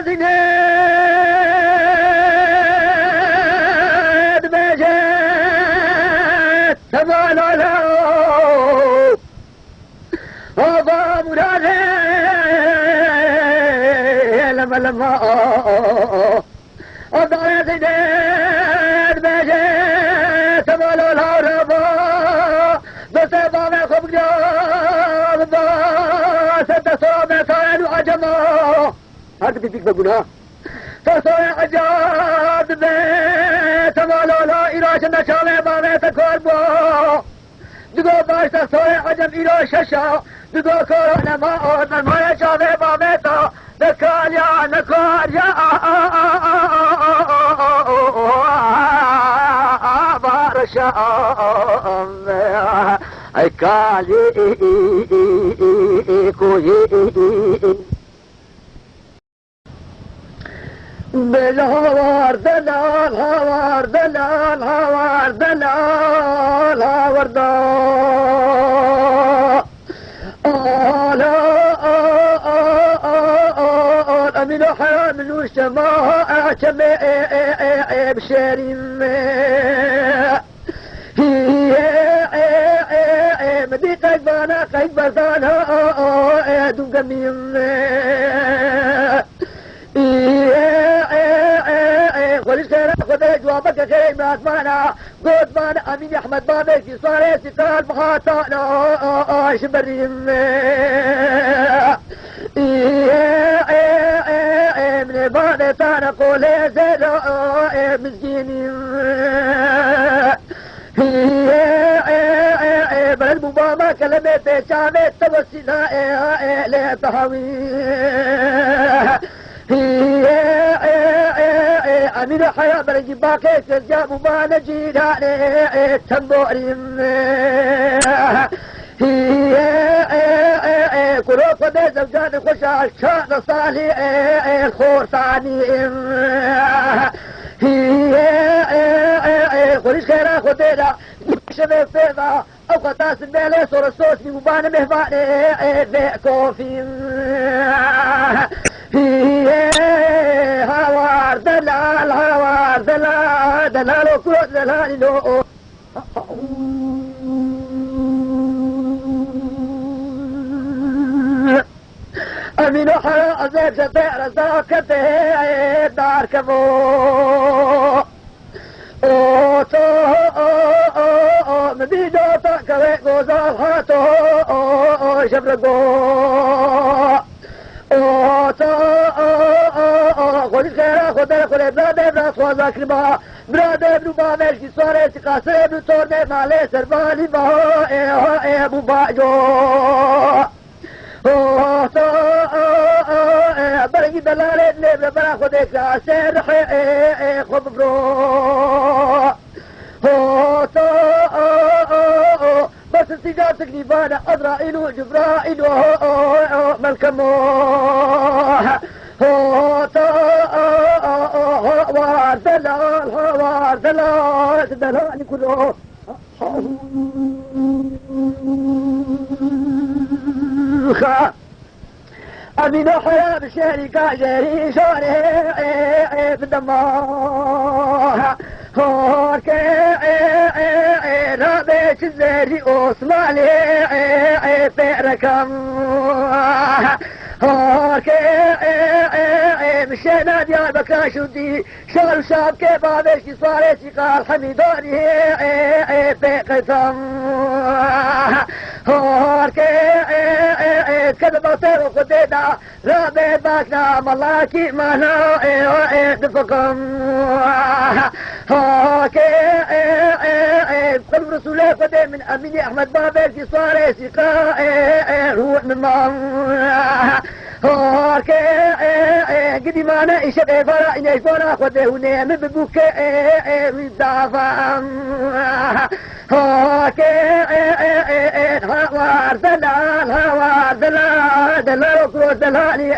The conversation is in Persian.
زينات بجت سمعنا له هذا مراده لما هذا زينات بجت سمعنا له ربا بس بابا خب جاب ستسوى كانوا عجما هذا بيفيك بقولها تسوى عجاب بيت مالو لا إراش نشامي بابا تكربو دقو باش تسوى عجب إلو ششا دقو كورونا ما أود من ما يشامي بابا تكال يا نكار يا بارشا I call بالهوار دلال هوار دلال هوار دلال هوار دلال أمين حرام الوشماء أعتمي بشريم مدي قيبانا قيبانا دون قميم خليش خيرا خذ جوابك خير ما أسمعنا قد مانا أمين أحمد بابك صار سكال مخاطانا شبريم من بعد تانا قولي زيلو مسكينين بلد مباما كلمة شامت توسينا لا تهوي أمين حياة بلد باكي سجا مبانا جينا تنبورين كروك ودي زوجان خوشا شان صالي الخور ثاني خليش خيرا خدينا شبه فيضا او قطاس الميلي صور الصوص مبانا مهباني ذيكوفين هوار دلال هوار دلال دلال وكروت دلال لو أمين حرا أزيب شطير زاكته دار كمو مبيدو تاكوي غوزال هاتو شبرقو خودی خیره خودر خوله براده براس خوازا کرما براده برو با مشکی سواره سقاسه برو تورنه ماله سربانی با ابو باجو برگی دلاله نبره برا خود اکلاسه رخی خوب برو بس استجاب تكليفانا أزرائيل وجبرائيل ملكمو وار دلال وار دلال دلال كله أمين حياة بشهري كاجري شوري بدمار رابط الزري أصمالي فئركم مشينا ديال بكاشودي شغل شاب كبابش صارتي قال حميدوني بقسم كذب طير خدينا رابط باكنا ملاكي مانا دفقم قلب رسوله فدي من أمين أحمد بابك صار سقاء روح من قدي معنا إيش بفرع إن يفرع خده ونعم ببوك ويدافع هوار دلال هوار دلال دلال وكروز دلالي